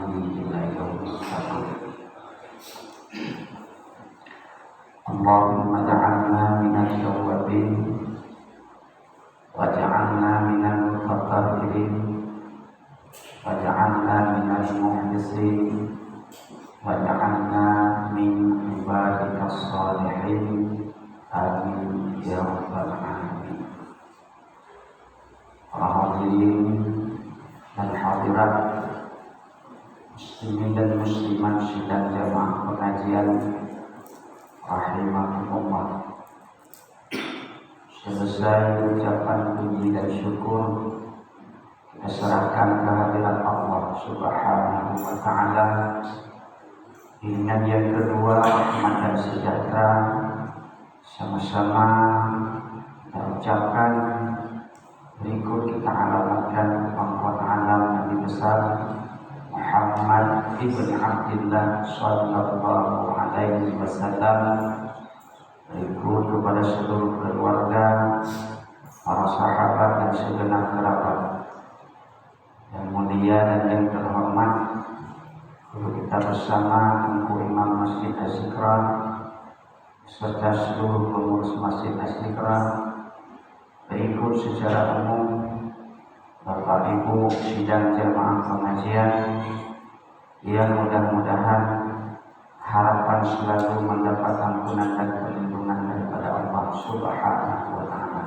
إلى يوم القيامة. اللهم اجعلنا من التوابين واجعلنا من المتطهرين واجعلنا من المخلصين واجعلنا من عبادك الصالحين. Amin ya rabbal alamin. Para hadirin dan hadirat, muslimin dan muslimat sidang jamaah pengajian rahimakumullah. Selesai ucapan puji dan syukur, kita serahkan kehadirat Allah Subhanahu wa ta'ala. Dengan yang kedua, rahmat dan sejahtera sama-sama kita ucapkan. Berikut kita alamatkan pangkuan alam Nabi besar Muhammad ibn Abdullah sallallahu alaihi wasallam. Berikut kepada seluruh keluarga, para sahabat dan segenap kerabat yang mulia dan yang terhormat, guru kita bersama Engku Imam Masjid Asy-Syikrah serta seluruh pengurus Masjid Asy-Syikrah. Berikut secara umum Bapak Ibu sidang jamaah pengajian yang mudah-mudahan harapan selalu mendapat ampunan dan perlindungan daripada Allah Subhanahu wa ta'ala.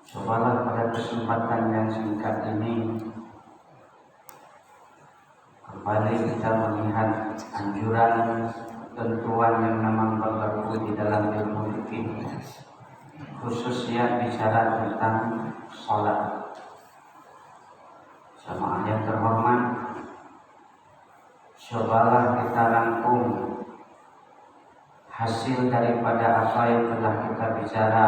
Cobalah pada kesempatan yang singkat ini kembali kita melihat anjuran ketentuan yang memang berlaku di dalam ilmu fikih, khususnya bicara tentang salat. Jamaah yang terhormat, cobalah kita rangkum hasil daripada apa yang telah kita bicara,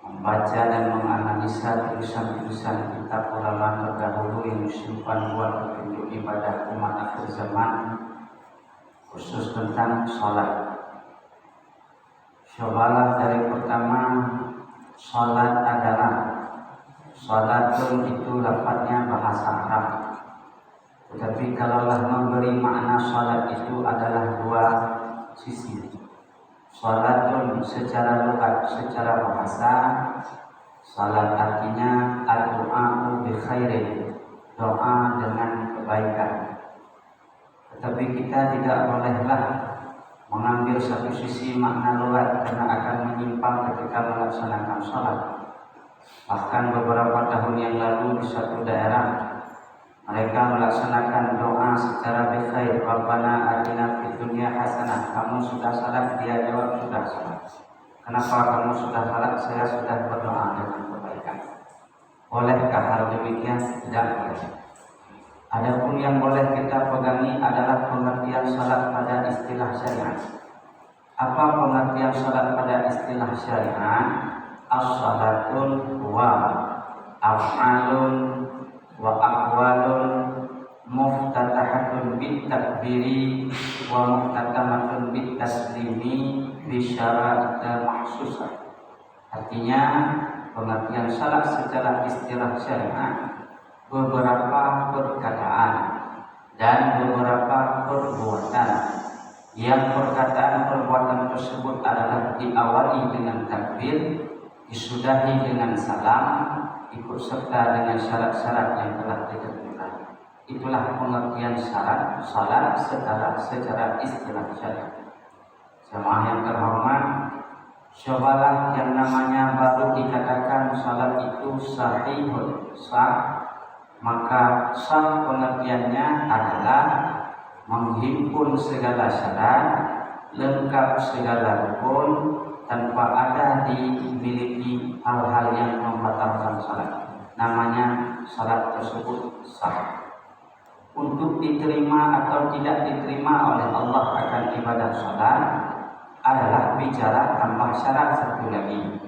membaca dan menganalisa tulisan-tulisan kitab ulama terdahulu yang disimpan buat petunjuk ibadah umat akhir zaman, khusus tentang salat. Cobalah dari pertama, salat adalah, salatun itu lafadznya bahasa Arab, tetapi kalaulah memberi makna salat itu adalah dua sisi. Salatun secara logat, secara bahasa, salat artinya ad-du'a'u bi khairin, doa dengan kebaikan. Tetapi kita tidak bolehlah mengambil satu sisi makna logat karena akan menyimpang ketika melaksanakan salat. Bahkan beberapa tahun yang lalu di suatu daerah mereka melaksanakan doa secara bikhair, Rabbana atina fid dunya hasanah. Kamu sudah salat? Dia jawab sudah salat. Kenapa kamu sudah salat? Saya sudah berdoa dengan kebaikan. Bolehkah hal demikian? Tidak boleh. Adapun yang boleh kita pegangi adalah pengertian salat pada istilah syariat. Apa pengertian salat pada istilah syariat? As-salatun wa af'alun wa aqwalun muftatahatun bit takbiri wa muftatamatun bit taslimi bi syara'ita mahsusah. Artinya pengertian salat secara istilah syariat beberapa perkataan dan beberapa perbuatan. Yang perkataan perbuatan tersebut adalah diawali dengan takbir, disudahi dengan salam, ikut serta dengan syarat-syarat yang telah ditentukan. Itulah pengertian syarat salat secara istilah syariat. Jemaah yang terhormat, cobalah yang namanya baru dikatakan salat itu sahihun, sah, maka sah pengertiannya adalah menghimpun segala syarat, lengkap segala rukun, tanpa ada dimiliki hal-hal yang membatalkan salat. Namanya salat tersebut sah. Untuk diterima atau tidak diterima oleh Allah akan ibadah salat adalah bicara tambah syarat satu lagi.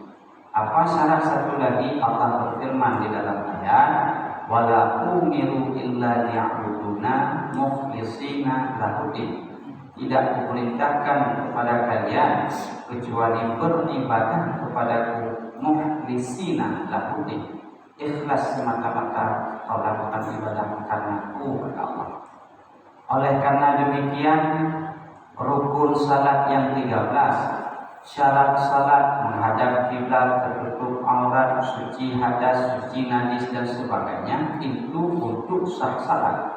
Apa syarat satu lagi? Allah berfirman di dalam ayat, wala umiru illa liya'buduna mukhlishina lahuddin. tidak kuperintahkan kepada kalian kecuali beribadah kepadaku mukhlisina lahudin, ikhlas semata-mata kau lakukan ibadah karenaku, kata Allah. Oleh karena demikian, rukun salat yang 13, syarat salat menghadap kiblat, tertutup aurat, suci hadas, suci najis dan sebagainya, itu untuk sah salat.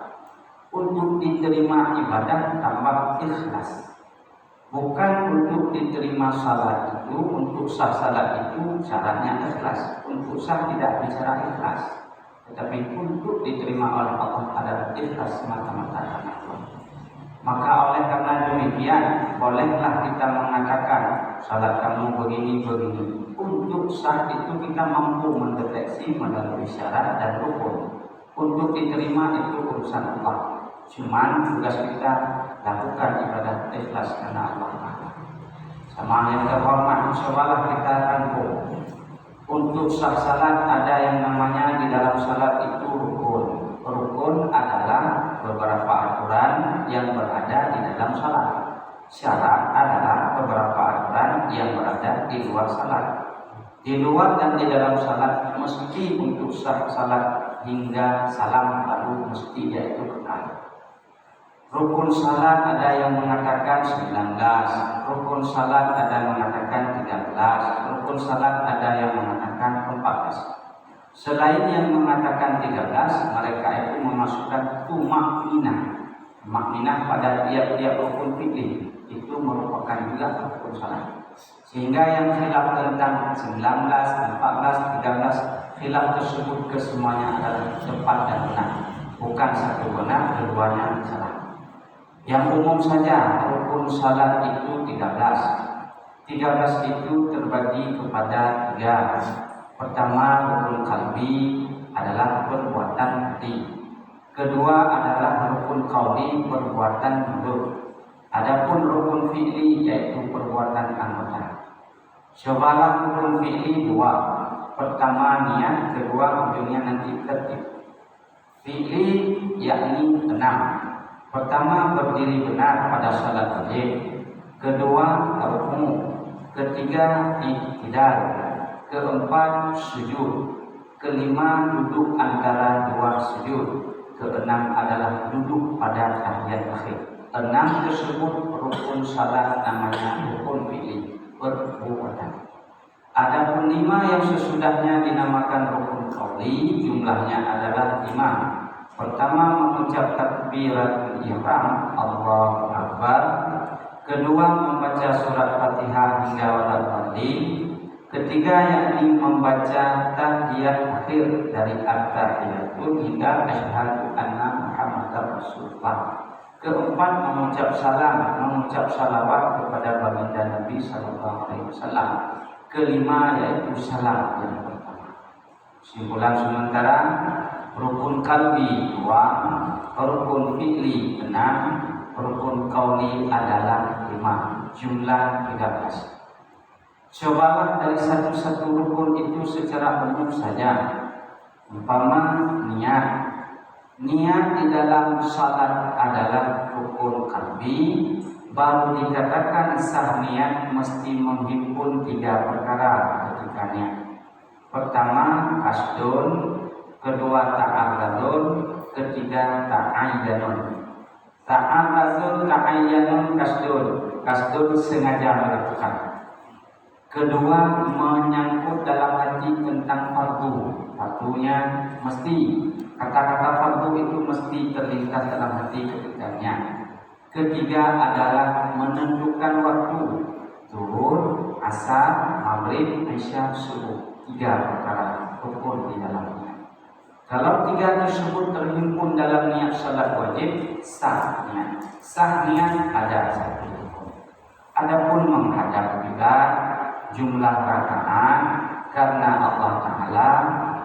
Untuk diterima ibadah tambah ikhlas. Bukan untuk diterima salat itu, untuk sah salat itu syaratnya ikhlas. Untuk sah tidak bicara ikhlas, tetapi untuk diterima oleh Allah adalah ikhlas semata-mata karena Allah. Maka oleh karena demikian, bolehlah kita mengatakan salat kamu begini-begini. Untuk sah itu kita mampu mendeteksi melalui syarat dan rukun. Untuk diterima itu urusan Allah. Cuman tugas kita lakukan ibadah ikhlas karena Allah. Sama yang terhormat, insyaallah kita rangkum. Untuk sah salat ada yang namanya di dalam salat itu rukun. Rukun adalah beberapa aturan yang berada di dalam salat. Syarat adalah beberapa aturan yang berada di luar salat. Di luar dan di dalam salat mesti untuk sah salat hingga salam lalu mesti yaitu kekal. Rukun salat ada yang mengatakan 19, rukun salat ada yang mengatakan 13, rukun salat ada yang mengatakan 14. Selain yang mengatakan 13, mereka itu memasukkan tumakninah. Makninah pada tiap-tiap rukun fikih itu merupakan juga rukun salat. Sehingga yang khilaf tentang 19, 14, 13, khilaf tersebut kesemuanya adalah tepat dan benar. Bukan satu benar, keduanya salah. Yang umum saja rukun salat itu 13. 13 itu terbagi kepada 3. Pertama, rukun qalbi adalah perbuatan hati. Kedua adalah rukun qauli, perbuatan mulut. Adapun rukun fi'li yaitu perbuatan anggota. Cobalah rukun fi'li 2. Pertama niat, kedua ujungnya nanti tertib. Fi'li yakni 6. Pertama, berdiri benar pada salat wajib. Kedua, rukuk. Ketiga, i'tidal. Keempat, sujud. Kelima, duduk antara dua sujud. Keenam adalah duduk pada tahiyat akhir. 6 tersebut rukun salat namanya rukun fi'li, perbuatan. Adapun 5 yang sesudahnya dinamakan rukun qauli, jumlahnya adalah 5. Pertama, mengucap takbiratul ihram, Allahu Akbar. Kedua, membaca surat Fatihah hingga walad dallin. Ketiga, yakni membaca tahiyat akhir dari at-tahiyatul hingga asyhadu anna Muhammadar Rasulullah. Keempat, mengucap salam, mengucap salawat kepada baginda Nabi sallallahu alaihi wasallam. Kelima, yaitu salam yang pertama. Simpulan sementara, rukun qalbi 2, rukun fi'li 6, rukun qauli adalah 5, jumlah 13. Cobalah dari satu-satu rukun itu secara umum saja. Umpama niat. Niat di dalam salat adalah rukun qalbi. Baru dikatakan sah niat mesti menghimpun 3 perkara ketika niat. Pertama, kasdun. Kedua, ta'arradun. Ketiga, ta'ayyanun. Ta'arradun, ta'ayyanun, kasdun. Kasdun sengaja melakukan. Kedua, menyangkut dalam hati tentang fardu. Fardunya mesti. Kata-kata fardu itu mesti terlintas dalam hati ketikanya. Ketiga adalah menentukan waktu. Zuhur, asar, maghrib, isya, subuh. 3 perkara rukun di dalamnya. Kalau 3 tersebut terhimpun dalam niat salat wajib, sah niat. Sah niat ada 1 rukun. Adapun menghadap kiblat, jumlah rakaat karena Allah Ta'ala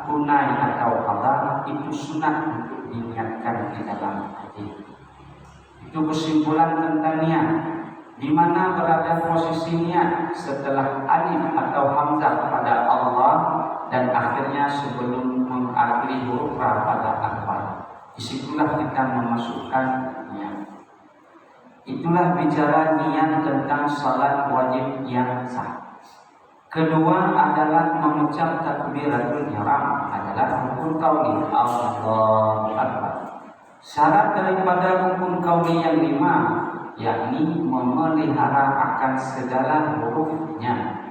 tunai atau qada itu sunat untuk diniatkan di dalam hati. Itu kesimpulan tentang niat. Di mana berada posisi niat setelah alif atau hamzah pada Allah dan akhirnya sebelum mengakhiri huruf ra pada akbar. Disitulah kita memasukkan niat. Itulah bicara niat tentang salat wajib yang sah. Kedua adalah mengucap takbiratul ihram adalah rukun qauli, Allahu Akbar. Syarat daripada rukun qauli yang 5 yakni memelihara akan segala hurufnya.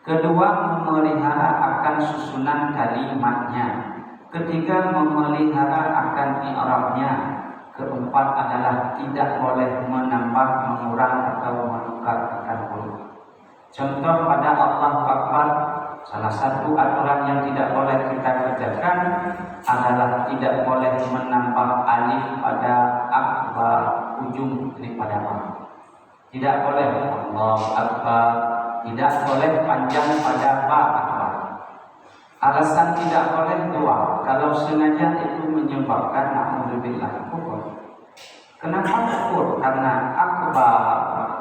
Kedua, memelihara akan susunan kalimatnya. Ketiga, memelihara akan i'rabnya. Keempat adalah tidak boleh menambah, mengurang atau menukar akan huruf. Contoh pada Allahu Akbar, salah satu aturan yang tidak boleh kita kerjakan adalah tidak boleh menambah alif pada akbar ujung daripada ba. Tidak boleh Allahu Akbar, tidak boleh panjang pada ba akbar. Alasan tidak boleh dua, kalau sengaja itu menyebabkan na'udzubillah kufur. Kenapa kufur? Karena akbar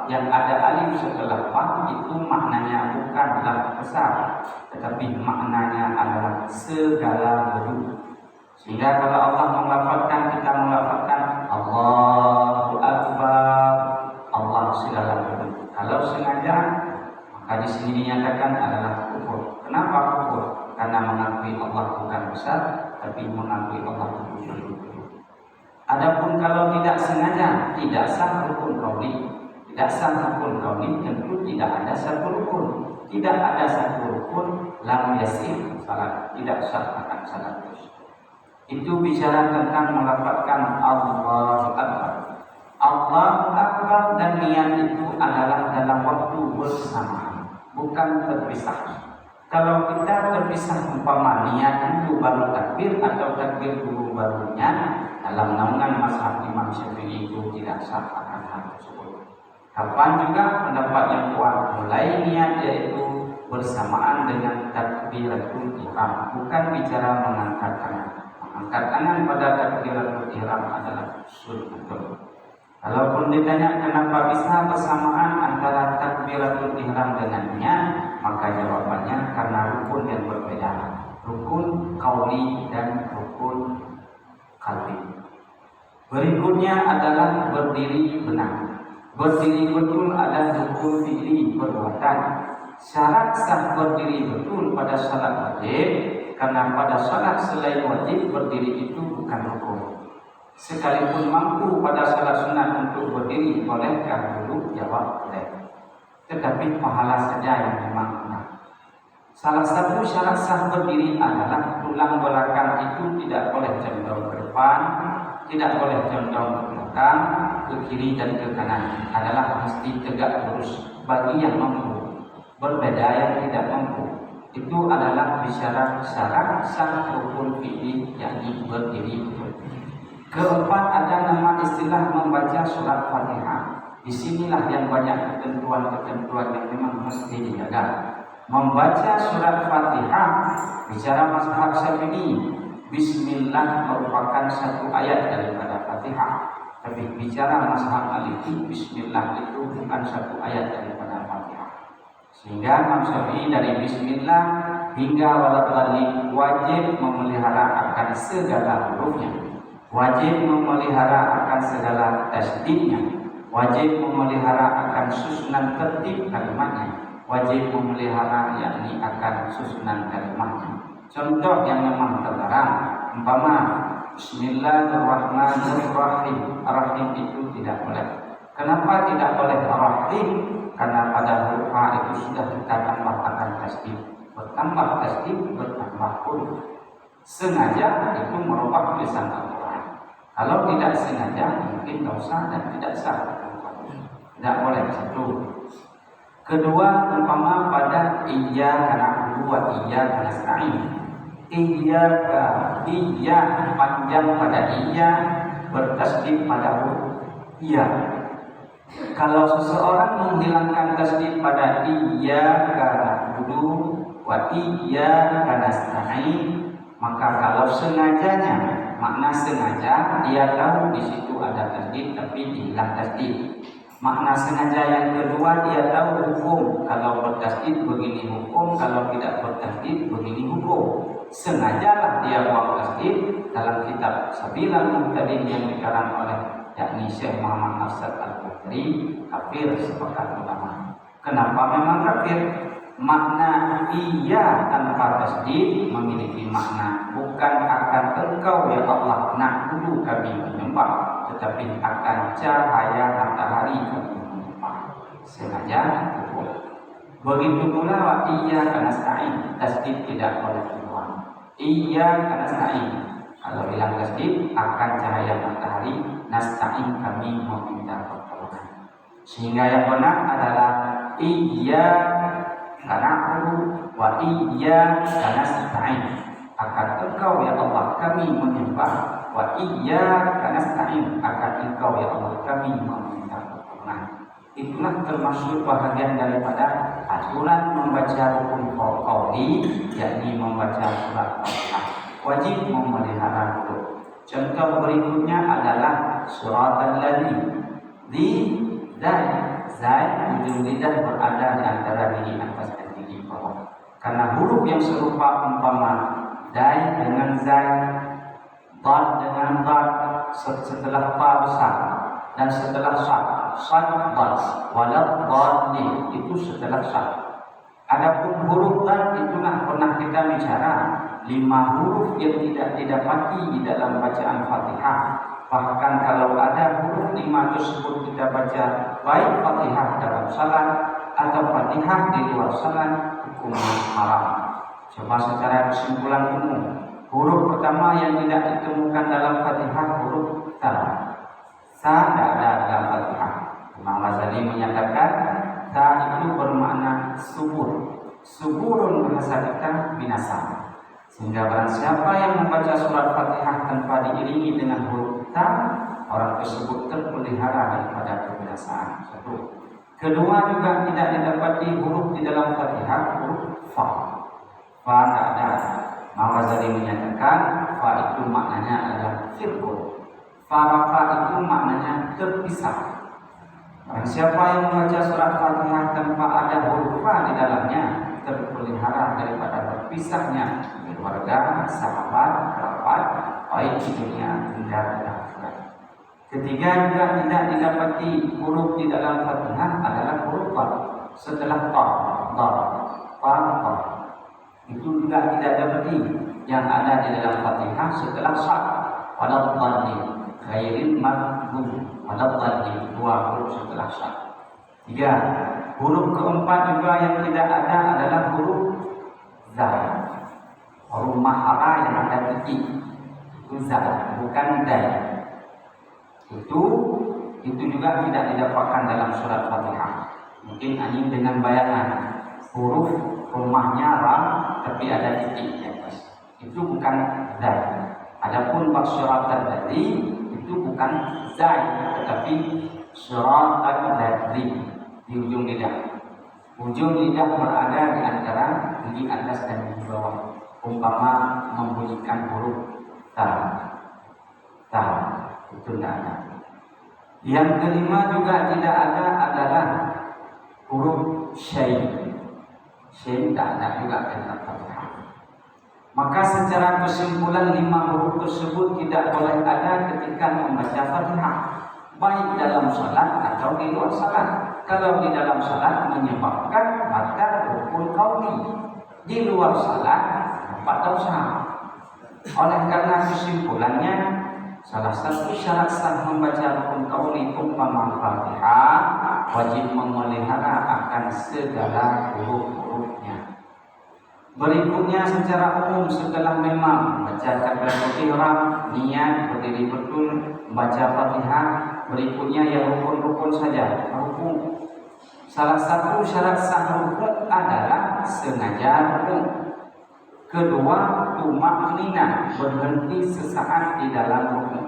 yang ada alif setelah ba itu maknanya bukanlah besar, tetapi maknanya adalah segala bentuk. Sehingga kalau Allah melafazkan, kita melafazkan Allahu Akbar, Allah segala bentuk. Kalau sengaja, maka di sini dinyatakan adalah kufur. Kenapa kufur? Karena mengakui Allah bukan besar, tapi mengakui Allah itu bentuk. Adapun kalau tidak sengaja, tidak sah rukun qauli. Tidak sah rukun qauli, tentu tidak ada satu rukun. Tidak ada satu rukun lam yasih salat, tidak sah akan salat. Itu bicara tentang melafazkan Allahu Akbar. Allahu Akbar dan niat itu adalah dalam waktu bersamaan, bukan terpisah. Kalau kita terpisah umpama niat itu baru takbir atau takbir dulu barunya, dalam naungan mazhab Imam Syafi'i itu tidak sah akan hal tersebut. Kapan juga pendapat yang kuat mulai niat yaitu bersamaan dengan takbiratul ihram, bukan bicara mengangkat tangan. Mengangkat tangan pada takbiratul ihram adalah sunnah. Kalaupun ditanya kenapa bisa bersamaan antara takbiratul ihram dengannya, maka jawabannya karena rukun yang berbeda. Rukun qauli dan rukun qalbi. Berikutnya adalah berdiri benar. Berdiri betul adalah rukun fi'li perbuatan. Syarat sah berdiri betul pada salat wajib, karena pada salat selain wajib berdiri itu bukan rukun. Sekalipun mampu pada salat sunat untuk berdiri, bolehkah duduk? Jawab boleh. Tetapi pahala saja yang memang benar. Salah satu syarat sah berdiri adalah tulang belakang itu tidak boleh condong ke depan, tidak boleh condong ke belakang, ke kiri dan ke kanan. Adalah mesti tegak lurus bagi yang mampu. Berbeda yang tidak mampu. Itu adalah bicara syarat sah rukun fi'li, yakni berdiri betul. Keempat ada nama istilah membaca surat Fatihah. Disinilah yang banyak ketentuan-ketentuan yang memang mesti dijaga. Membaca surat Fatihah, bicara mazhab Syafi'i, Bismillah merupakan satu ayat daripada Fatihah. Tapi bicara mazhab Maliki, Bismillah itu bukan satu ayat daripada Fatihah. Sehingga Imam Syafi'i dari Bismillah hingga waladhdallin wajib memelihara akan segala hurufnya. Wajib memelihara akan segala tasdidnya, wajib memelihara akan susunan tertib kalimatnya, wajib memelihara yakni akan susunan kalimatnya. Contoh yang memang terlarang, umpama Bismillahirrahmanirrahim, Ar-Rahim itu tidak boleh. Kenapa tidak boleh Ar-Rahim? Karena pada huruf A itu sudah kita tambah akan tasdid. Bertambah tasdid, bertambah huruf. Sengaja itu merubah tulisan Al-Quran. Kalau tidak sengaja mungkin dosa dan tidak sah. Tidak boleh satu. Kedua, umpama pada iyyaka na'budu wa iyyaka nasta'in. Iyyaka, iya panjang pada iya, bertasdid pada huruf iya. Kalau seseorang menghilangkan tasdid pada iyyaka na'budu wa iyyaka nasta'in, maka kalau sengajanya, makna sengaja dia tahu di situ ada tasdid tapi dihilang tasdid. Makna sengaja yang kedua dia tahu hukum, kalau bertasdid begini hukum, kalau tidak bertasdid begini hukum. Sengajalah dia buang tasdid. Dalam kitab Sabilal Muhtadin yang dikarang oleh yakni Syekh Muhammad Arsyad Al-Badri, kafir sepakat ulama. Kenapa memang kafir? Makna iya tanpa tasdid memiliki makna bukan akan engkau ya Allah nak dulu kami menyembah, tetapi akan cahaya matahari kami menyembah. Sengaja kufur. Begitu pula wa iyyaka nasta'in, tasdid tidak boleh keluar. Iyyaka nasta'in, kalau bilang tasdid akan cahaya matahari, nasta'in kami meminta pertolongan. Sehingga yang benar adalah iyyaka na'budu wa iyyaka nasta'in, akan engkau ya Allah kami menyembah, wa iyyaka nasta'in, akan engkau ya Allah kami meminta pertolongan. Itulah termasuk bahagian daripada aturan membaca rukun qauli, yakni membaca surat Fatihah. Wajib memelihara huruf. Contoh berikutnya adalah surat al-ladzi. Di zai ujung lidah berada di antara gigi atas dan gigi bawah. Karena huruf yang serupa umpama dai dengan zai, dad dengan dad, setelah pa besar dan setelah sad walad dhalin itu setelah sad. Adapun huruf dal itulah pernah kita bicara 5 huruf yang tidak didapati di dalam bacaan Fatihah. Bahkan kalau ada huruf 5 tersebut kita baca baik Fatihah dalam salat atau Fatihah di luar salat, hukumnya haram. Coba secara kesimpulan umum, huruf pertama yang tidak ditemukan dalam Fatihah huruf ta. Ta tidak ada dalam Fatihah. Imam Ghazali menyatakan ta itu bermakna subur. Suburun bahasa kita binasa. Sehingga barang siapa yang membaca surat Fatihah tanpa diiringi dengan huruf ta, orang tersebut terpelihara daripada kebinasaan. Satu. Kedua, juga tidak didapati huruf di dalam Fatihah huruf fa. Fa tidak ada. Imam Ghazali menyatakan fa itu maknanya adalah firqun. Faraka itu maknanya terpisah. Barang siapa yang membaca surat Fatihah tanpa ada huruf fa di dalamnya, terpelihara daripada terpisahnya keluarga, sahabat, kerabat, baik di dunia hingga di akhirat. Ketiga, juga tidak didapati huruf di dalam Fatihah adalah huruf fa setelah ta, fa. Itu juga tidak didapati yang ada di dalam Fatihah setelah sa, walad dhalin. Ghairil maghdub waladhdallin, 2 huruf setelah sa. 3. Huruf keempat juga yang tidak ada adalah huruf za. Huruf mahara yang ada titik itu za, bukan dal. Itu juga tidak didapatkan dalam surat Fatihah. Mungkin anjing dengan bayangan huruf rumahnya ra tapi ada titik di atas. Itu bukan dal. Adapun bab surat tadi itu bukan zai tetapi surat al-ladzi di ujung lidah. Ujung lidah berada di antara gigi atas dan gigi bawah. Umpama membunyikan huruf ta itu tidak ada. Yang kelima juga tidak ada adalah huruf syain. Syain tidak ada juga dalam Fatihah. Maka secara kesimpulan 5 huruf tersebut tidak boleh ada ketika membaca Fatihah, baik dalam salat atau di luar salat. Kalau di dalam salat menyebabkan batal rukun qauli, di luar salat dapat dosa. Oleh karena kesimpulannya, salah satu syarat sah membaca rukun qauli umpama Fatihah wajib memelihara akan segala huruf-hurufnya. Berikutnya secara umum setelah memang baca takbiratul ihram, niat berdiri betul, baca Fatihah, berikutnya yang rukun-rukun saja. Rukun. Salah satu syarat sah rukun adalah sengaja rukun. Kedua, tumakninah, berhenti sesaat di dalam rukun.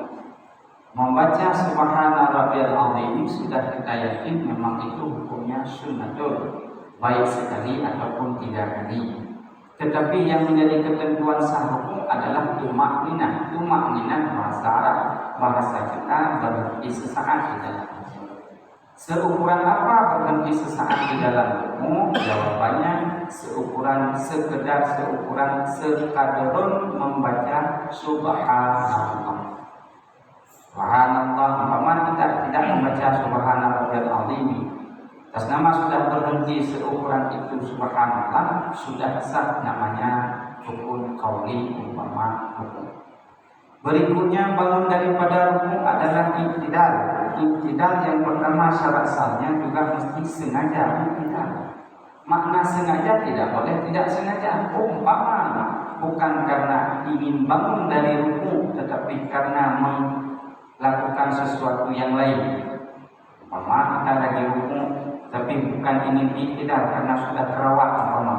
Membaca subhana rabbiyal azim sudah kita yakin memang itu hukumnya sunnatul, baik sekali ataupun 3 kali. Tetapi yang menjadi ketentuan sah hukum adalah tumakninah. Tumakninah bahasa Arab, bahasa kita berhenti sesaat di dalam hukum. Seukuran apa berhenti sesaat di dalam hukum? Jawabannya seukuran sekadrun membaca subhanallah. Subhanallah, umpama kita tidak membaca subhana rabbiyal azim, atas nama sudah berhenti seukuran itu subhanallah, sudah sah namanya rukun qauli umpama rukun. Berikutnya bangun daripada rukun adalah iktidal. Iktidal yang pertama syarat sahnya juga mesti sengaja iktidal. Makna sengaja tidak boleh tidak sengaja. Umpama bukan karena ingin bangun dari rukun, tetapi karena melakukan sesuatu yang lain. Umpama kita lagi rukun, tapi bukan ingin iktidal karena sudah kerawat umpama.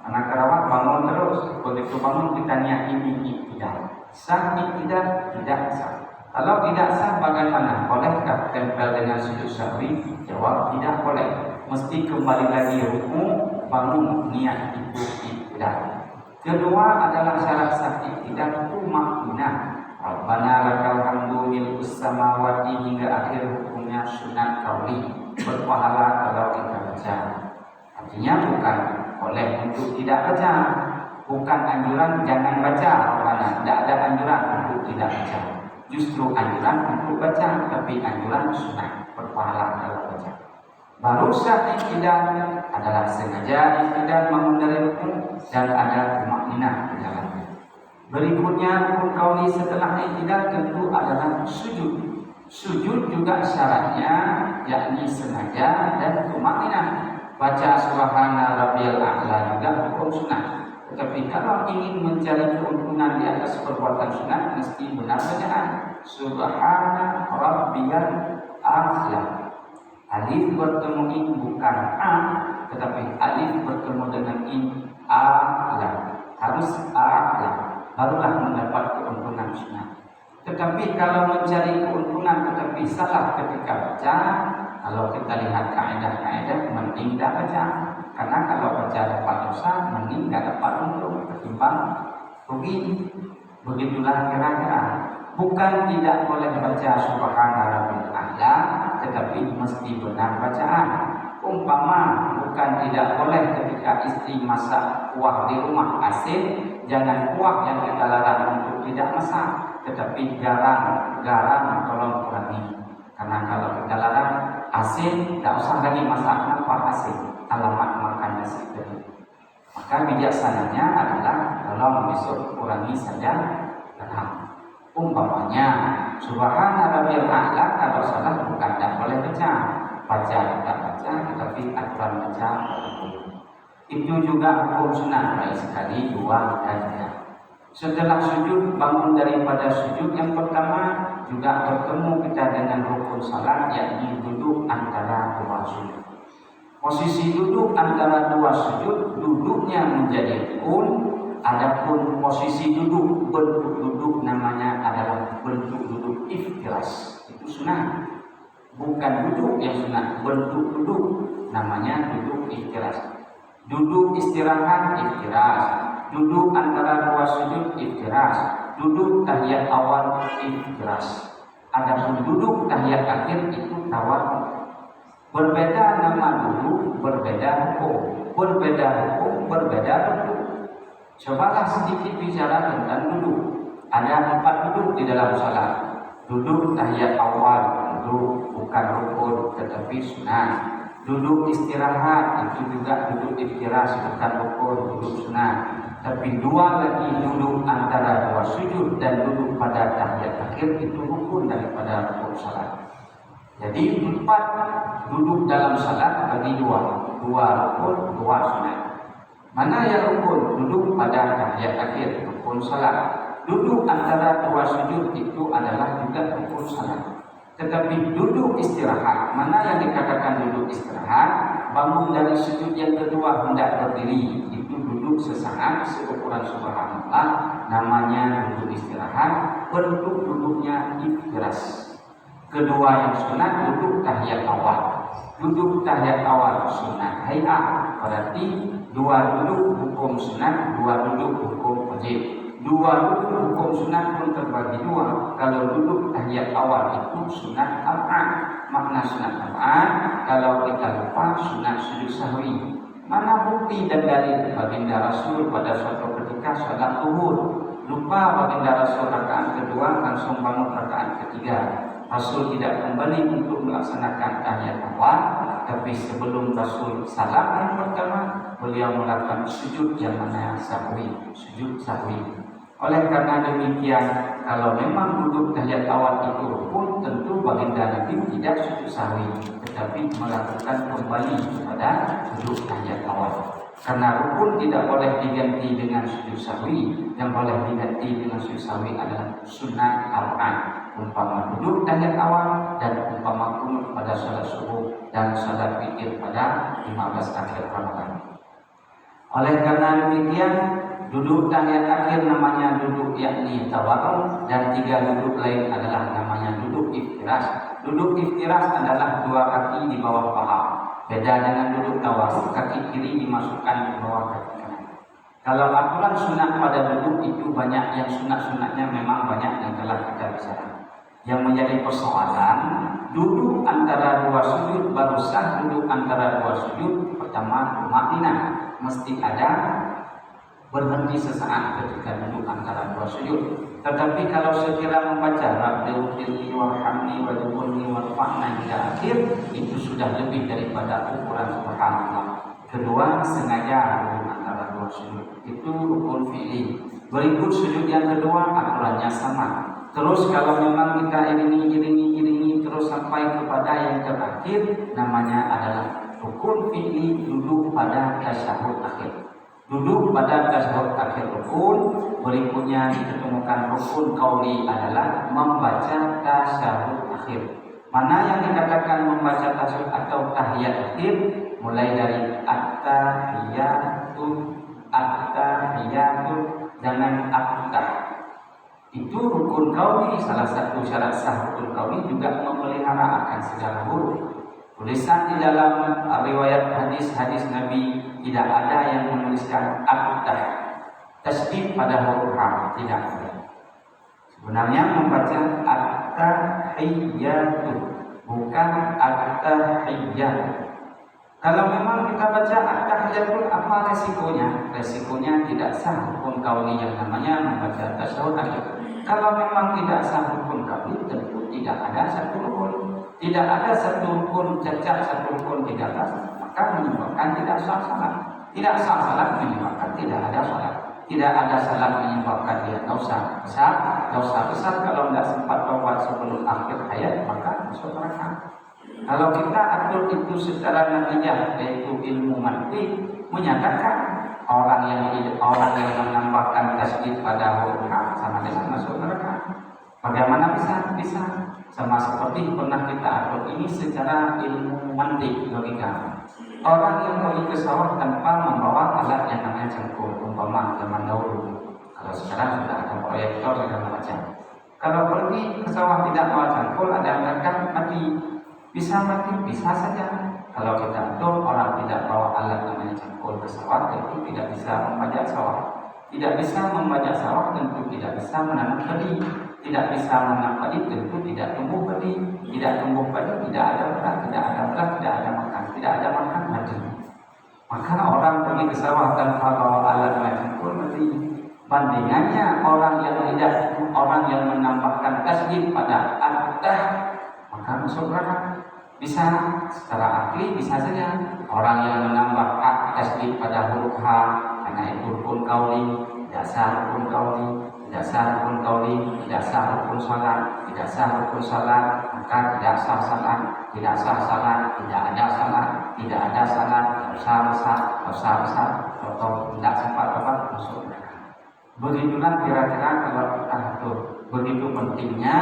Karena kerawat bangun terus, begitu bangun kita niat ingin iktidal. Sah iktidal? Tidak sah. Kalau tidak sah bagaimana? Bolehkah tempel dengan sujud sahwi? Jawab tidak boleh. Mesti kembali lagi ruku, bangun niat itu iktidal. Kedua adalah syarat sah iktidal tumaninah. Rabbana lakal hamdu milkus samawati hingga akhir hukumnya sunat qauli. Berpahala kalau kita baca. Artinya bukan boleh untuk tidak baca. Bukan anjuran jangan baca. Rabbana, tidak ada anjuran untuk tidak baca. Justru anjuran untuk baca, tapi anjuran sunat berpahala kalau baca. Baru sah iktidal adalah sengaja iktidal bangun dari rukun dan ada tumaninah di dalamnya. Berikutnya rukun qauli setelah iktidal tentu adalah sujud. Sujud juga syaratnya yakni sengaja dan tumaninah. Baca subhana rabbiyal a'la juga hukum sunat. Tetapi kalau ingin mencari keuntungan di atas perbuatan sunat, mesti benar bacaan subhana rabbiyal a'la. Alif bertemu in bukan a, tetapi alif bertemu dengan in a'la. Harus a'la, barulah mendapat keuntungan sunat. Tetapi kalau mencari keuntungan tetapi salah ketika baca, kalau kita lihat kaidah-kaidah mending tidak baca. Karena kalau baca dapat dosa, mending tidak dapat untung ketimbang rugi. Begitulah kira-kira. Bukan tidak boleh baca subhana rabbil a'la, tetapi mesti benar bacaan. Umpama bukan tidak boleh ketika istri masak kuah di rumah asin, jangan kuah yang kita larang untuk tidak masak, tetapi garam tolong kurangi. Karena kalau kita larang asin, tidak usah lagi masak kuah asin. Alamat makan nasi tadi. Maka bijaksananya adalah tolong besok kurangi saja garam. Umpamanya subhana rabbiyal a'la kalau salah bukan tidak boleh baca. Baca tidak baca, tetapi aturan baca boleh. Itu juga hukum sunat baik sekali dua dan setelah sujud bangun daripada sujud yang pertama juga bertemu kita dengan rukun salat yakni duduk antara dua sujud. Posisi duduk antara dua sujud, duduknya menjadi rukun. Adapun posisi duduk, bentuk duduk namanya adalah bentuk duduk iftiras. Itu sunat. Bukan duduk yang sunat, bentuk duduk namanya duduk iftiras. Duduk istirahat iftiras. Duduk antara dua sujud iftiras. Duduk tahiyat awal iftiras. Adapun duduk tahiyat akhir itu tawadhu. Berbeda nama duduk, berbeda hukum. Berbeda hukum, berbeda bentuk. Cobalah sedikit bicara tentang duduk. Ada 4 duduk di dalam salat. Duduk tahiyat awal, duduk bukan rukun tetapi sunat. Duduk istirahat itu juga duduk iftiras, bukan rukun, duduk sunat. Tapi 2 lagi duduk antara 2 sujud dan duduk pada tahiyat akhir itu rukun daripada rukun salat. Jadi 4 duduk dalam salat bagi 2 rukun, 2 sunat. Mana yang rukun? Duduk pada tahiyat akhir, rukun salat. Duduk antara 2 sujud itu adalah juga rukun salat. Tetapi duduk istirahat, mana yang dikatakan duduk istirahat? Bangun dari sujud yang kedua hendak berdiri, itu duduk sesaat seukuran subhanallah, namanya duduk istirahat. Bentuk duduknya iftiras. Kedua yang sunat duduk tahiyat awal. Duduk tahiyat awal sunat hay'ah, berarti 2 duduk hukum sunat, 2 duduk hukum wajib. 2 duduk hukum sunat pun terbagi 2. Kalau duduk tahiyat awal itu sunat arba'ah. Makna sunat arba'ah, kalau kita lupa sunat sujud sahwi. Mana bukti dan dalil baginda Rasul pada suatu ketika salat zuhur Lupa baginda Rasul rakaat kedua langsung bangun rakaat ketiga. Rasul tidak kembali untuk melaksanakan tahiyat awal, tapi sebelum Rasul salam yang pertama, beliau melakukan sujud yang mana sahwi, sujud sahwi. Oleh karena demikian, kalau memang duduk tahiyat awal itu rukun, tentu baginda Nabi tidak sujud sahwi, tetapi melakukan kembali kepada duduk tahiyat awal. Karena rukun tidak boleh diganti dengan sujud sahwi, yang boleh diganti dengan sujud sahwi adalah sunnah al-an, umpama duduk tahiyat awal dan umpama kunut pada salat subuh dan salat witir pada 15 akhir Ramadan. Oleh karena demikian, duduk tahiyat akhir namanya duduk yakni tawarruk, dan 3 duduk lain adalah namanya duduk iftirash. Duduk iftirash adalah 2 kaki di bawah paha. Beda dengan duduk tawarruk, kaki kiri dimasukkan di bawah kaki kanan. Kalau aturan sunat pada duduk itu banyak, yang sunat-sunatnya memang banyak yang telah kita bicarakan. Yang menjadi persoalan, duduk antara 2 sujud baru sah. Duduk antara 2 sujud, pertama tumakninah, mesti ada berhenti sesaat ketika duduk antara 2 sujud. Tetapi kalau sekira membaca Rabbil warhamni wajibuni warfa'na hingga akhir, itu sudah lebih daripada ukuran subhanallah. Kedua, sengaja duduk antara 2 sujud, itu rukun fi'li. Berikut sujud yang kedua, aturannya sama. Terus kalau memang kita iringi terus sampai kepada yang terakhir, namanya adalah rukun fi'li, duduk pada tasyahud akhir. Duduk pada tasyahud akhir rukun. Berikutnya ditemukan rukun qauli adalah membaca tasyahud akhir. Mana yang dikatakan membaca tasyahud atau tahiyat akhir? Mulai dari at-tahiyatu, dengan at-tah. Itu rukun qauli. Salah satu syarat sah rukun qauli juga memelihara akan segala huruf. Tulisan di dalam riwayat hadis Nabi tidak ada yang menuliskan at-tah, tasdid pada huruf ha, tidak ada. Sebenarnya membaca at-tahiyyatu, bukan at-tahiyyat. Kalau memang kita baca at-tahiyyatu, apa resikonya? Resikonya tidak sah rukun qauli yang namanya membaca tasyahud akhir. Kalau memang tidak sah rukun qauli, tentu tidak ada satu rukun. Tidak ada satu rukun cacat, satu rukun tidak sah, maka menyebabkan tidak sah salat. Tidak sah salat menyebabkan tidak ada salat. Tidak ada salat menyebabkan dia dosa besar. Dosa besar kalau tidak sempat taubat sebelum akhir hayat, maka masuk neraka. Kalau kita atur itu secara natijah, yaitu ilmu mantiq, menyatakan orang yang menambahkan tasdid pada huruf ha sama dengan masuk neraka. Bagaimana bisa? Sama seperti pernah kita atur ini secara ilmu mantiq, logika. Orang yang pergi ke sawah tanpa membawa alat yang namanya cangkul, umpama zaman dahulu. Kalau sekarang sudah ada proyektor segala macam. Kalau pergi ke sawah tidak bawa cangkul, ada yang akan mati. Bisa mati, bisa saja. Kalau kita atur orang tidak bawa alat namanya cangkul ke sawah, tentu tidak bisa membajak sawah. Tidak bisa membajak sawah, tentu tidak bisa menanam padi. Tidak bisa menanam padi, tentu tidak tumbuh padi. Tidak tumbuh padi, tidak ada beras, tidak makan, tidak ada makan mati. Maka orang pergi ke sawah tanpa bawa alat cangkul mati. Bandingannya orang yang menambahkan tasdid pada at-tah, maka masuk neraka. Bisa secara akli, bisa saja orang yang menambah tasdid pada huruf ha, karena itu rukun qauli, tidak sah rukun qauli, tidak sah rukun qauli, tidak sah rukun salat, tidak sah rukun salat, maka tidak sah salat, tidak sah salat, tidak ada salat, tidak ada salat, dosa besar, atau tidak sempat masuk neraka. Begitulah kira-kira kalau kita atur. Begitu pentingnya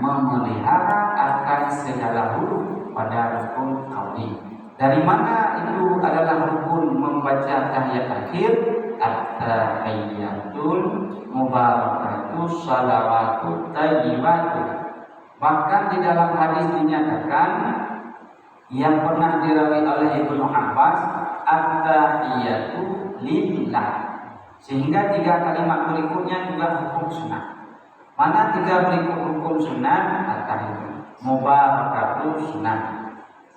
memelihara akan segala huruf pada rukun qauli. Dari mana itu adalah rukun membaca tahiyat akhir? At-tahiyyatul mubarakatuh salawatut thayyibatuh. Bahkan di dalam hadis dinyatakan yang pernah dirawi oleh Ibnu Abbas, at-tahiyyatu lillah. Sehingga 3 kalimat berikutnya juga hukum sunnah. Mana 3 berikut hukum sunnah? At-tahiyyatu mubarakatuh sunnah,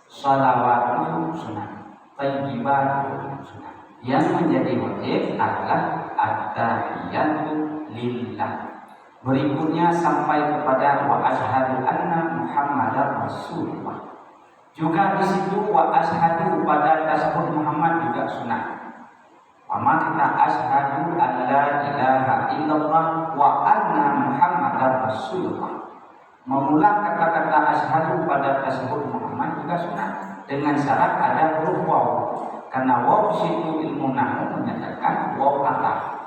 salawatu sunnah, thayyibatu sunnah. Yang menjadi wajib adalah at-tahiyatu lillah. Berikutnya sampai kepada wa asyhadu anna Muhammadar Rasulullah. Juga di situ wa asyhadu pada tasbih Muhammad juga sunnah. Maka kita asyhadu an la ilaha illallah wa anna Muhammadar Rasulullah. Mengulang kata-kata asyhadu pada tasbih Muhammad juga sunnah dengan syarat ada huruf waw. Karena waw situ ilmu nahwu menyatakan waw kata.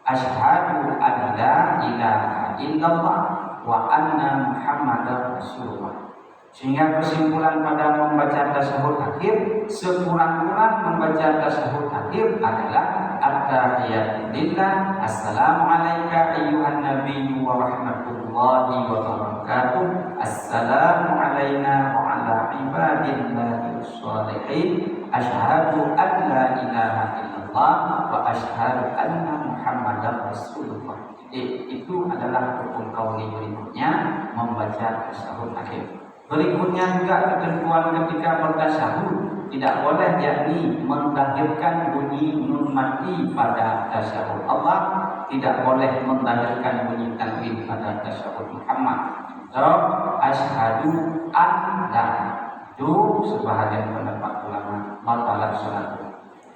Asyhadu an la ilaha illallah wa anna Muhammadar Rasulullah. Sehingga kesimpulan pada membaca tasyahud akhir, sekurang-kurang membaca tasyahud akhir adalah at-tahiyatu lillah, assalamu alayka ayyuhan nabiyyu wa rahmatullahi wa barakatuh, assalamu alayna wa ala ibadillahi sholihin, asyhadu an la ilaha illallah wa asyhadu anna Muhammadar Rasulullah. Itu adalah rukun qauli berikutnya membaca tasyahud akhir. Berikutnya juga ketentuan ketika bertasyahud tidak boleh yakni mendahirkan bunyi nun mati pada tasyahud Allah, tidak boleh mendahirkan bunyi tanwin pada tasyahud Muhammad. So, asyhadu an la, itu sebahagian pendapat ulama batalah salat.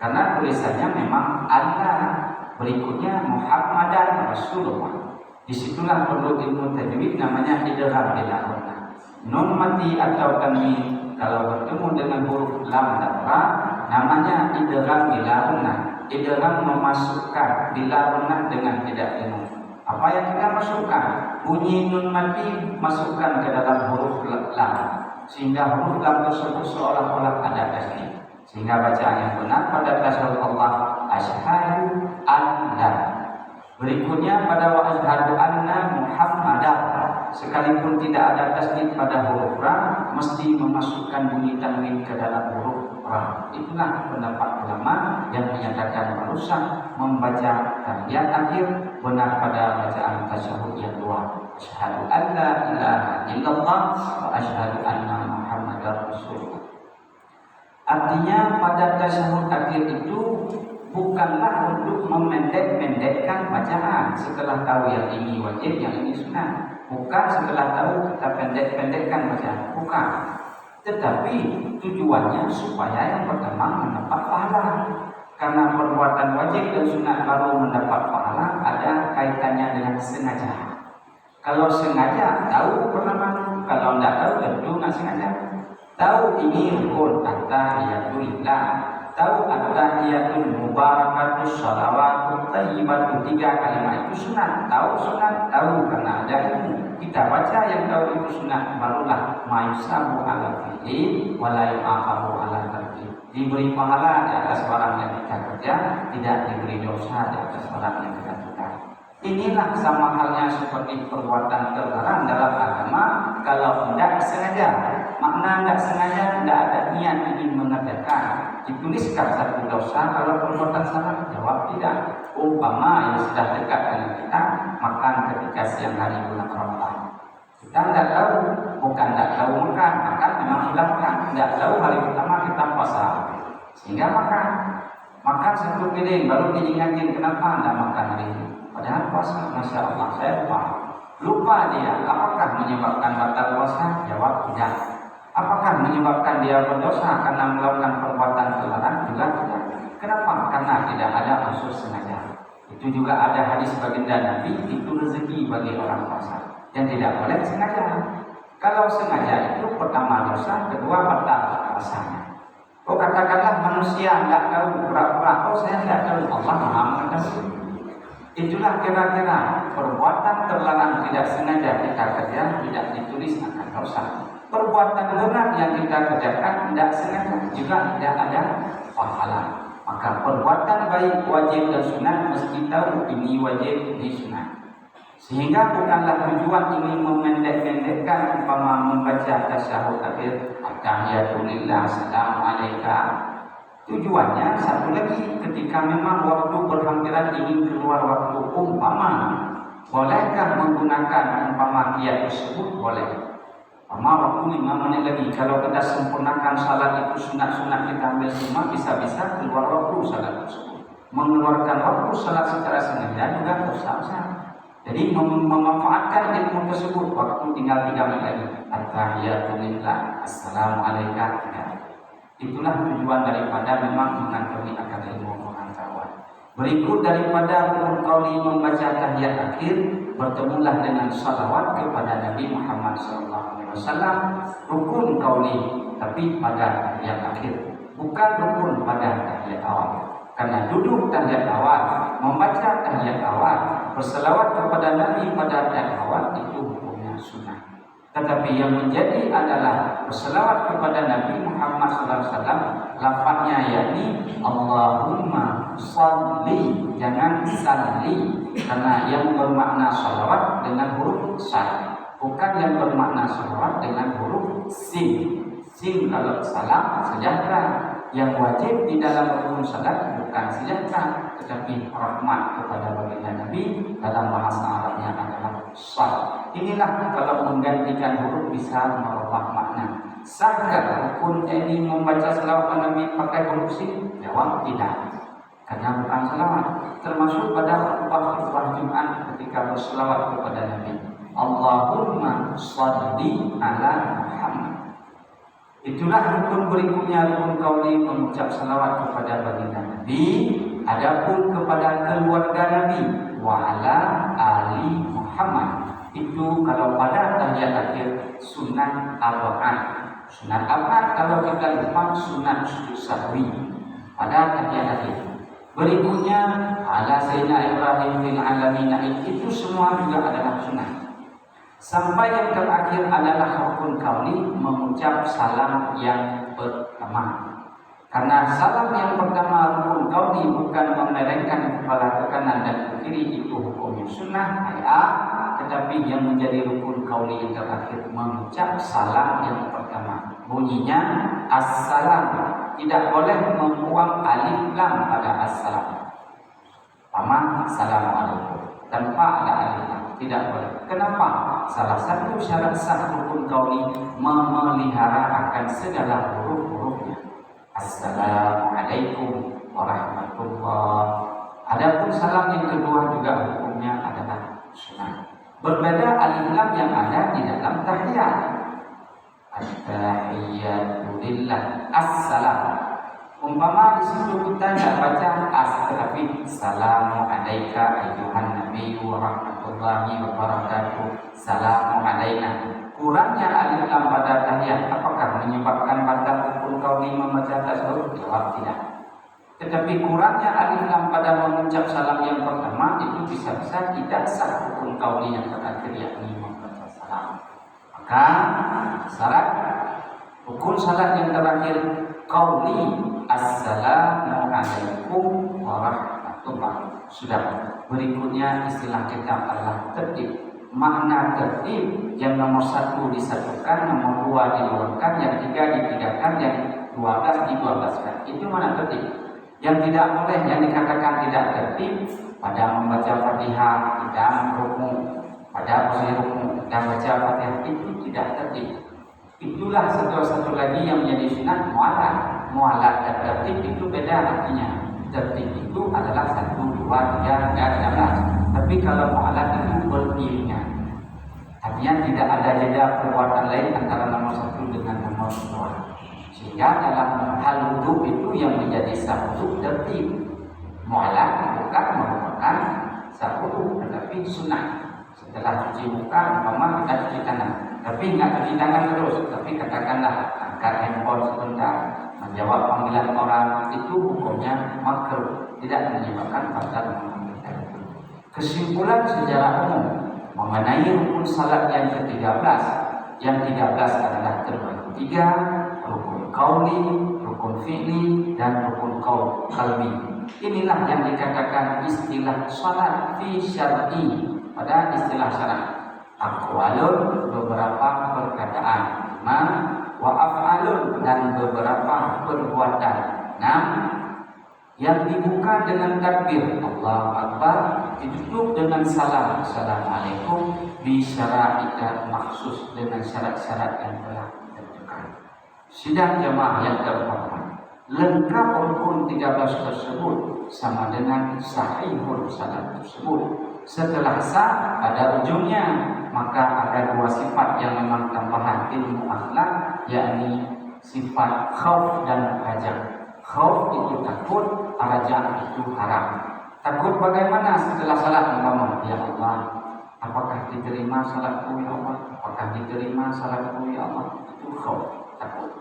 Karena tulisannya memang Allah, berikutnya Muhammadan Rasulullah. Disitulah perlu ilmu tajwid namanya idgham bila ghunnah. Nun mati atau tanwin kalau bertemu dengan huruf lam dan ra namanya idgham bila ghunnah. Idgham memasukkan bila ghunnah dengan tidak ilmu. Apa yang kita masukkan? Bunyi nun mati masukkan ke dalam huruf lam sehingga huruf lam tersebut seolah-olah ada tasdid. Sehingga bacaan yang benar pada tasyahud Allah asyhadu an la. Berikutnya pada wa asyhadu anna Muhammadar, sekalipun tidak ada tasdid pada huruf ra, mesti memasukkan bunyi tanwin ke dalam huruf ra. Itulah pendapat ulama yang menyatakan barusan membaca tahiyat akhir benar pada bacaan tasyahud yang dua. Asyhadu an la ilaha illallah wa asyhadu anna Muhammadar Rasulullah. Artinya pada tasyahud akhir itu bukanlah untuk memendek-pendekkan bacaan setelah tahu yang ini wajib, yang ini sunnah. Bukan setelah tahu kita pendek-pendekkan bacaan, bukan. Tetapi tujuannya supaya yang pertama mendapat pahala. Karena perbuatan wajib dan sunnah baru mendapat pahala ada kaitannya dengan sengaja. Kalau sengaja tahu pertama, kalau tidak tahu tentu nggak sengaja. Tahu ini rukun at-tahiyatul lillah, tahu at-tahiyatul mubarakatus shalawatut thayyibatu, 3 kalimat itu sunat. Tahu sunat, tahu karena ada ilmu. Kita baca yang tahu itu sunat, barulah mayusabu ala fi'li wa la yu'aqabu ala tarki. Diberi pahala di atas barang yang kita kerja, tidak diberi dosa di atas barang yang kita tinggal. Inilah sama halnya seperti perbuatan terlarang dalam agama. Kalau tidak sengaja, makna tidak sengaja, tidak ada niat ingin mengerjakan, dituliskan satu dosa. Kalau perbuatan salah, jawab tidak. Umpama yang sudah dekat dengan kita makan ketika siang hari bulan Ramadan, kita tidak tahu, bukan tidak tahu makan memang sudah makan, tidak tahu hari pertama kita puasa, sehingga makan satu piring, baru diingatin kenapa tidak makan hari ini. Padahal puasa, masya Allah, saya lupa dia. Apakah menyebabkan batal puasa? Jawab tidak. Apakah menyebabkan dia berdosa karena melakukan perbuatan terlarang? Juga tidak. Kenapa? Karena tidak ada unsur sengaja. Itu juga ada hadis baginda Nabi, itu rezeki bagi orang puasa yang tidak boleh sengaja. Kalau sengaja itu pertama dosa, kedua batal puasanya. Oh, katakanlah manusia tidak tahu, pura-pura, oh saya tidak tahu, Allah Maha mengetahui. Itulah kira-kira perbuatan terlarang tidak sengaja kita kerja tidak ditulis akan dosa. Perbuatan benar yang kita kerjakan tidak sengaja juga tidak ada pahala. Maka perbuatan baik wajib dan sunat mesti tahu ini wajib, ini sunat. Sehingga bukanlah tujuan ingin memendek-pendekkan umpama membaca tasyahud akhir at-tahiyatul lillah, assalamu alayka. Tujuannya satu lagi, ketika memang waktu berhampiran ingin keluar waktu umpama, bolehkah menggunakan umpama qiyam tersebut? Boleh. waktu 5 menit lagi. Kalau kita sempurnakan salat itu sunat-sunat kita ambil semua, bisa-bisa keluar waktu salat tersebut. Mengeluarkan waktu salat secara sengaja juga dosa. Jadi memanfaatkan ilmu tersebut, waktu tinggal 3 menit lagi. At-tahiyatu lillah, assalamualaikum. Itulah tujuan daripada memang mengantongi akan ilmu pengetahuan. Berikut daripada rukun qauli membaca tahiyat akhir, bertemulah dengan salawat kepada Nabi Muhammad SAW. Rukun qauli, tapi pada tahiyat akhir, bukan rukun pada tahiyat awal. Karena duduk tahiyat awal, membaca tahiyat awal, berselawat kepada Nabi pada tahiyat awal itu hukumnya sunnah. Tetapi yang menjadi adalah berselawat kepada Nabi Muhammad SAW, lafaznya yakni Allahumma salli, jangan salli, karena yang bermakna salawat dengan huruf sad, bukan yang bermakna salawat dengan huruf sin. Sin kalau salam sejahtera, yang wajib di dalam rukun salat bukan sejahtera, tetapi rahmat kepada baginda Nabi, dalam bahasa Arabnya adalah sal. Inilah kalau menggantikan huruf bisa merubah makna. Sahkah rukun ini membaca selawat Nabi pakai huruf sin? Jawab tidak, karena bukan selawat. Termasuk pada khutbah Jumat ketika berselawat kepada Nabi, Allahumma shalli ala Muhammad. Itulah rukun berikutnya, rukun qauli mengucap salawat kepada baginda Nabi. Adapun kepada keluarga Nabi wa ala ali Muhammad, itu kalau pada tahiyat akhir sunat arba'ah. Sunat arba'ah kalau kita lupa sunat sujud sahwi pada tahiyat akhir. Berikutnya ala sayyidina Ibrahim fil alamin, itu semua juga adalah sunat. Sampai yang terakhir adalah rukun qauli mengucap salam yang pertama. Karena salam yang pertama rukun qauli bukan memelengkan kepala ke kanan dan ke kiri, itu hukumnya sunnah tetapi yang menjadi rukun qauli yang terakhir mengucap salam yang pertama. Bunyinya assalam, tidak boleh membuang alif lam pada assalam. Pertama assalamualaikum tanpa ada alif lam, tidak boleh. Kenapa? Salah satu syarat sah rukun qauli memelihara akan segala huruf-hurufnya. Assalamualaikum warahmatullahi. Adapun salam yang kedua juga hukumnya adalah sunnah. Berbeda alif lam yang ada di dalam tahiyat. At-tahiyatu lillah, assalam. Umpama di situ kita tidak baca tetapi salamu alaika ayyuhan nabiyyu wa rahmatullahi wa barakatuh, salamu alaina. Kurangnya alif lam pada tahiyat apakah menyebabkan batal rukun qauli membaca tasawuf? Jawab tidak. Tetapi kurangnya alif lam pada mengucap salam yang pertama itu bisa-bisa tidak sah rukun qauli yang terakhir yakni membaca salam. Maka syarat rukun salat yang terakhir qauli assalamualaikum warahmatullahi. Sudah. Berikutnya istilah kita adalah tertib. Makna tertib yang nomor 1 disatukan, nomor 2 diluarkan, yang 3 ditigakan, yang 12 di12kan. Itu mana tertib? Yang tidak boleh, yang dikatakan tidak tertib pada membaca Fatihah, tidak rukuk, pada posisi rukuk, dan baca Fatihah itu tidak tertib. Itulah satu lagi yang menjadi sunat mualat. Mualat dan tertib itu beda artinya. Tertib itu adalah 1, 2, 3, 4, 15. Tapi kalau mualat itu beriringan. Artinya tidak ada jeda perbuatan lain antara nomor 1 dengan nomor 2. Sehingga dalam hal wudhu itu yang menjadi satu tertib. Mualat bukan merupakan satu, tetapi sunat. Setelah cuci muka, umpama kita cuci tangan. Tapi nggak cuci tangan terus, tapi katakanlah angkat handphone sebentar, menjawab panggilan orang, itu hukumnya makruh, tidak menyebabkan batal mengambil. Kesimpulan secara umum mengenai rukun salat yang ke-13, yang 13 adalah terbagi 3, rukun qauli, rukun fi'li, dan rukun qalbi. Inilah yang dikatakan istilah salat fi syar'i. Pada istilah syarat aqwalun, beberapa perkataan, wa af'alun, dan beberapa perbuatan, yang dibuka dengan takbir Allahu Akbar, ditutup dengan salam Assalamualaikum bisyara'ika maksus, dengan syarat-syarat yang telah ditentukan. Sidang jamaah yang terhormat, lengkap rukun 13 tersebut sama dengan sahihul salat tersebut. Setelah sah ada ujungnya, maka ada dua sifat yang memang tambahan ilmu akhlak, yakni sifat khauf dan raja. Khauf itu takut, raja itu harap. Takut bagaimana setelah salat umpama, ya Allah, apakah diterima salatku ya Allah? Apakah diterima salatku ya Allah? Itu khauf, takut.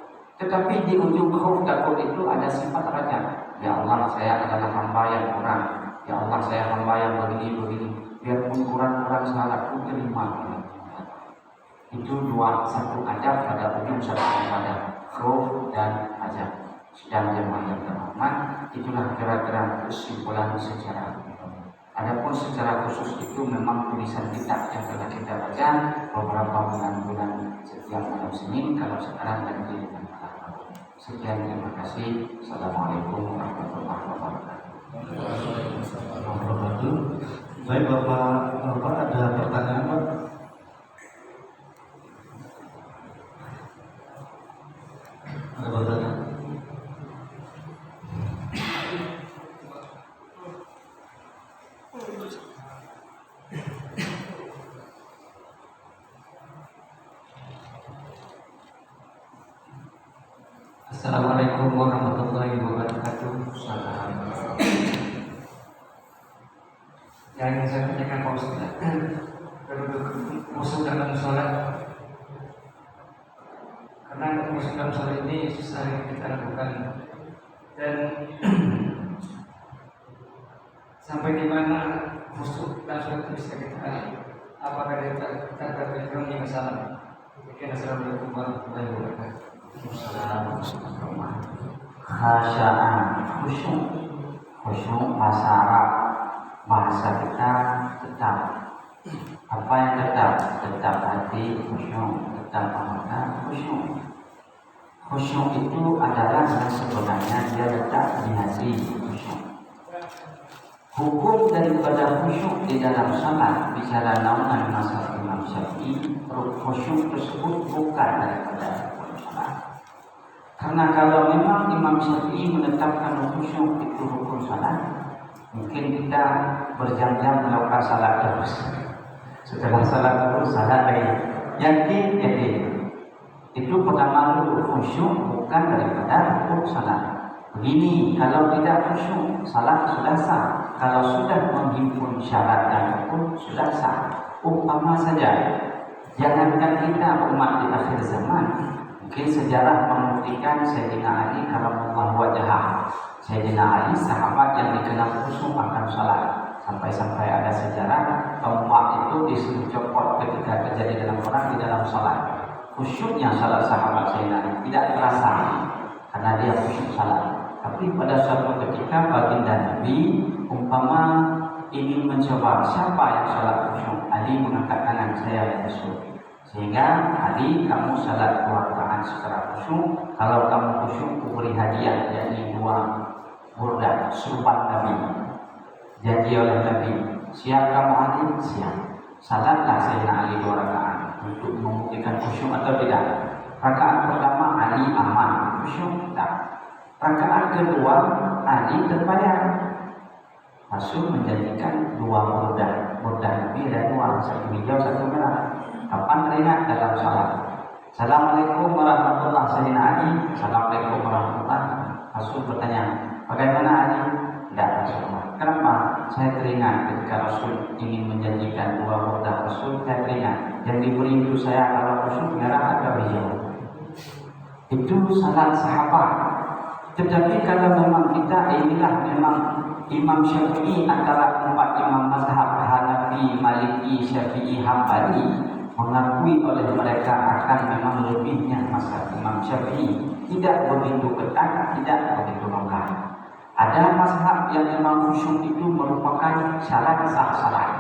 Tetapi di ujung khauf takut itu ada sifat raja. Ya Allah, saya adalah hamba yang kurang. Ya Allah, saya hamba yang begini-begini. Biarpun kurang-kurang salatku, terima. Itu satu adab pada ujung satu ibadah, khauf dan raja. Sedang jemaah yang terhormat, itulah kira-kira kesimpulan secara umum. Adapun secara khusus itu memang tulisan kitab yang telah kita baca beberapa bulan-bulan setiap malam Senin, kalau sekarang lagi dengan malam Rabu. Sekian, terima kasih. Assalamualaikum warahmatullahi wabarakatuh. Baik Bapak ada pertanyaan Pak? Ada pertanyaan? Assalamualaikum warahmatullahi wabarakatuh. Yang ingin saya tanyakan Pak Ustaz, khusyuk dalam sholat, karena khusyuk dalam sholat ini susah kita lakukan, dan sampai di mana khusyuk dalam sholat itu bisa kita, apakah kita terpenuhi masalah? Assalamualaikum warahmatullahi wabarakatuh. Khasya'an, khusyuk bahasa Arab, bahasa kita tetap. Apa yang tetap? Tetap hati khusyuk, tetap mata khusyuk. Khusyuk itu adalah yang sebenarnya dia letak di hati khusyuk. Hukum daripada khusyuk di dalam salat bicara naungan mazhab Imam Syafi'i, khusyuk tersebut bukan daripada salat. Karena kalau memang Imam Syafi'i menetapkan khusyuk itu rukun salat, mungkin kita berjam-jam melakukan salat terus. Setelah salat terus salat lagi. Yakin. Itu pertama dulu, khusyuk bukan daripada rukun salat. Begini, kalau tidak khusyuk, salat sudah sah. Kalau sudah menghimpun syarat dan rukun, sudah sah. Umpama saja, jangankan kita umat di akhir zaman, mungkin sejarah membuktikan Sayyidina Ali karamallahu wajhah. Sayyidina Ali sahabat yang dikenal khusyuk akan salat. Sampai-sampai ada sejarah tombak itu disuruh copot ketika terjadi dalam perang di dalam salat. Khusyuknya salat sahabat Sayyidina Ali tidak terasa karena dia khusyuk salat. Tapi pada suatu ketika baginda Nabi umpama ingin mencoba siapa yang salat khusyuk, Ali mengangkat tangan, saya ya Rasul. Sehingga Ali, kamu salat 2 rakaat secara khusyuk. Kalau kamu khusyuk, kuberi hadiah, yakni 2 burdah surban Nabi. Janji oleh Nabi, siap kamu Ali? Siap. Salatlah Sayyidina Ali 2 rakaat untuk membuktikan khusyuk atau tidak. Rakaat pertama Ali aman, khusyuk tak. Rakaat kedua Ali terbayar. Rasul menjanjikan 2 burdah Nabi ada 2, satu hijau, satu merah. Kapan teringat dalam salat? Assalamualaikum warahmatullahi wabarakatuh. Ali, Assalamualaikum warahmatullahi. Rasul bertanya, bagaimana Ali? Tidak, Rasulullah. Kenapa? Saya teringat ketika Rasul ingin menjanjikan 2 burdah Rasul, saya teringat yang diberi itu saya kalau khusyuk merah atau hijau. Itu salat sahabat. Tetapi kalau memang kita inilah memang Imam Syafi'i antara 4 imam mazhab Hanafi, Maliki, Syafi'i, Hambali, mengakui oleh mereka akan memang lebihnya mazhab Imam Syafi'i, tidak begitu ketat, tidak begitu longgar. Ada mazhab yang memang khusyuk itu merupakan syarat sah salat.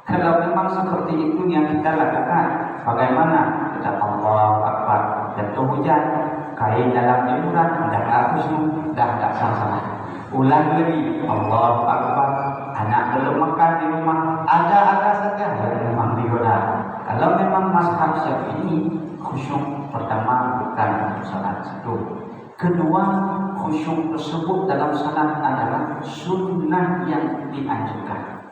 Kalau memang seperti itu yang kita lakukan, bagaimana? Kita Allahu Akbar, jatuh hujan, kain dalam jemuran, dah khusyuk, dah sah salat. Ulang lagi, Allahu Akbar. Anak belum makan di rumah, ada saja yang memang digoda. Kalau memang mazhab Syafi'i, khusyuk pertama bukan untuk salat satu. Kedua, khusyuk tersebut dalam salat adalah sunnah yang dianjurkan.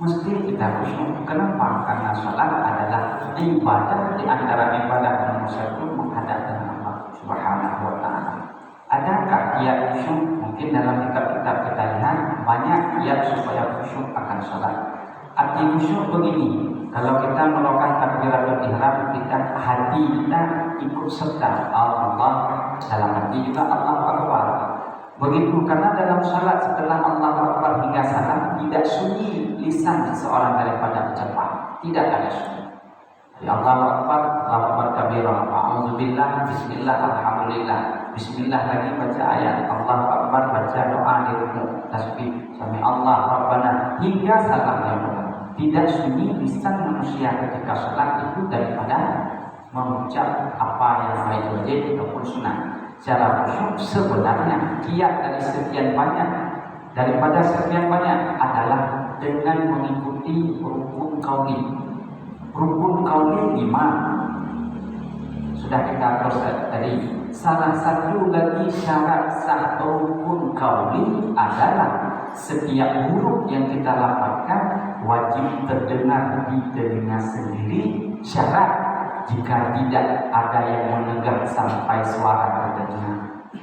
Mesti kita khusyuk. Kenapa? Karena salat adalah ibadah di antara ibadah nomor satu menghadap Allah Subhanahu wa Ta'ala. Adakah kiat khusyuk? Mungkin dalam kitab-kitab kita lihat banyak kiat supaya khusyuk akan salat. Arti khusyuk begini, kalau kita melakukan takbiratul ihram, kita hati kita ikut serta Allah, dalam hati juga Allah Akbar. Begitu, karena dalam salat setelah Allah Akbar hingga salam tidak sunyi lisan seseorang daripada ucapan, tidak ada sunyi. Allah Akbar kabira, a'udzubillah, bismillah, alhamdulillah, bismillah lagi baca ayat, Allah Akbar baca doa di rukuk, tasbih, sami Allah Rabbana hingga salam yang benar. Tidak sunyi lisan manusia ketika salat itu daripada mengucap apa yang baik wajib ataupun sunnah. Secara khusyuk sebenarnya kiat dari sekian banyak adalah dengan mengikuti rukun qauli. Rukun qauli 5 sudah kita terus tadi. Salah satu lagi syarat sah rukun qauli adalah setiap huruf yang kita lafazkan wajib terdengar di telinga sendiri. Syarat jika tidak ada yang menegak sampai suara terdengar,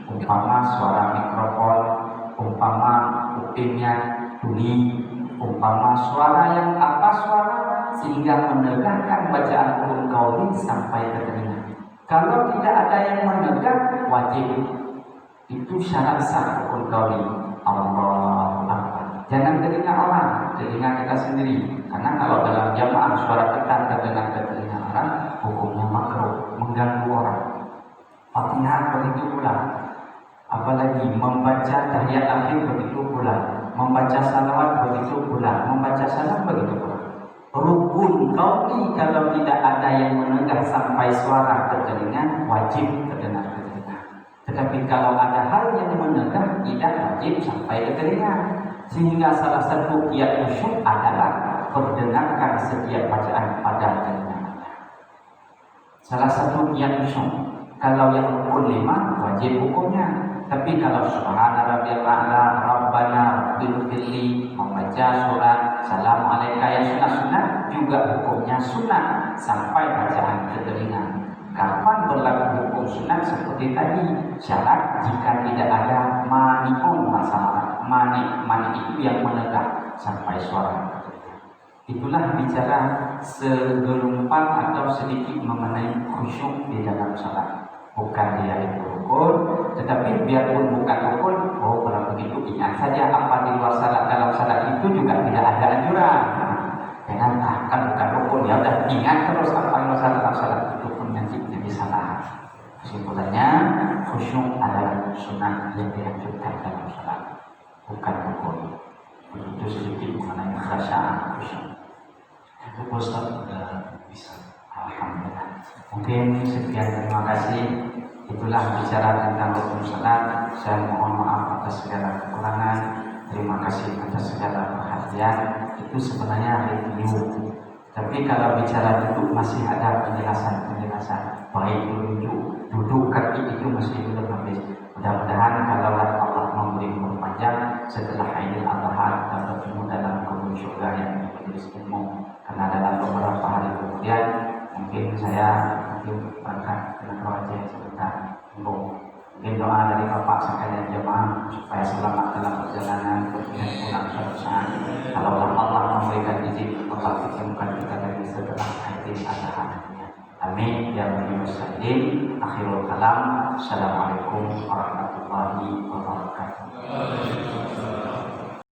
umpama suara mikrofon, umpama kupingnya tuli, umpama suara yang suara sehingga menegakkan bacaan rukun qauli sampai terdengar. Kalau tidak ada yang menegak, wajib. Itu syarat sah rukun qauli. Allahu Akbar. Jangan telinga orang, telinga kita sendiri. Karena kalau dalam jamaah suara kita terdengar ke telinga orang, hukumnya makruh, mengganggu orang. Fatihah begitu pula. Apalagi membaca tahiyat akhir begitu pula, membaca salawat begitu pula, membaca salam begitu pula. Rukun qauli kalau tidak ada yang menegak sampai suara ke telinga, wajib terdengar ke telinga. Tetapi kalau ada hal yang menegak, tidak wajib sampai ke telinga. Sehingga salah satu kiat khusyuk adalah perdengarkan setiap bacaan pada telinga. Salah satu kiat khusyuk. Kalau yang rukun 5 wajib hukumnya. Tapi kalau subhana rabbiyal a'la, rabbana rabbil membaca surat Assalamualaikum yang sunat-sunat juga hukumnya sunat sampai bacaan ke telinga. Kapan berlaku hukum sunat seperti tadi? Syarat jika tidak ada mani'un masalah. Mani itu yang menegak sampai suara. Itulah bicara segelumpang atau sedikit mengenai khusyuk di dalam salat. Bukan dia itu rukun, tetapi biarpun bukan rukun, kalau begitu ingat saja apa di luar salat, dalam salat itu juga tidak ada anjuran. Jangan kan bukan rukun, ya udah ingat terus apa di luar salat, dalam salat itu pun nanti jadi salah. Kesimpulannya, khusyuk adalah sunnah yang dianjurkan dalam salat, bukan rukun. Begitu sedikit mengenai khasya'a khusyuk. Itu Ustaz sudah bisa. Alhamdulillah. Mungkin sekian, terima kasih. Itulah bicara tentang rukun salat. Saya mohon maaf atas segala kekurangan. Terima kasih atas segala perhatian. Itu sebenarnya review. Tapi kalau bicara duduk masih ada penjelasan. Baik duduk kaki itu masih belum habis. Mudah-mudahan kalau Allah memberi umur panjang setelah Idul Adha kita bertemu dalam kubur surga yang majelis ilmu. Karena dalam beberapa hari kemudian mungkin saya berangkat ke Raja sebentar. Mungkin doa dari Bapak sekalian jemaah supaya selamat dalam perjalanan kemudian pulang suatu saat. Kalau Allah memberikan izin, Allah kirimkan kita dari setelah Idul Adha. Amin ya rabbal alamin. Akhirul kalam. Assalamualaikum warahmatullahi wabarakatuh.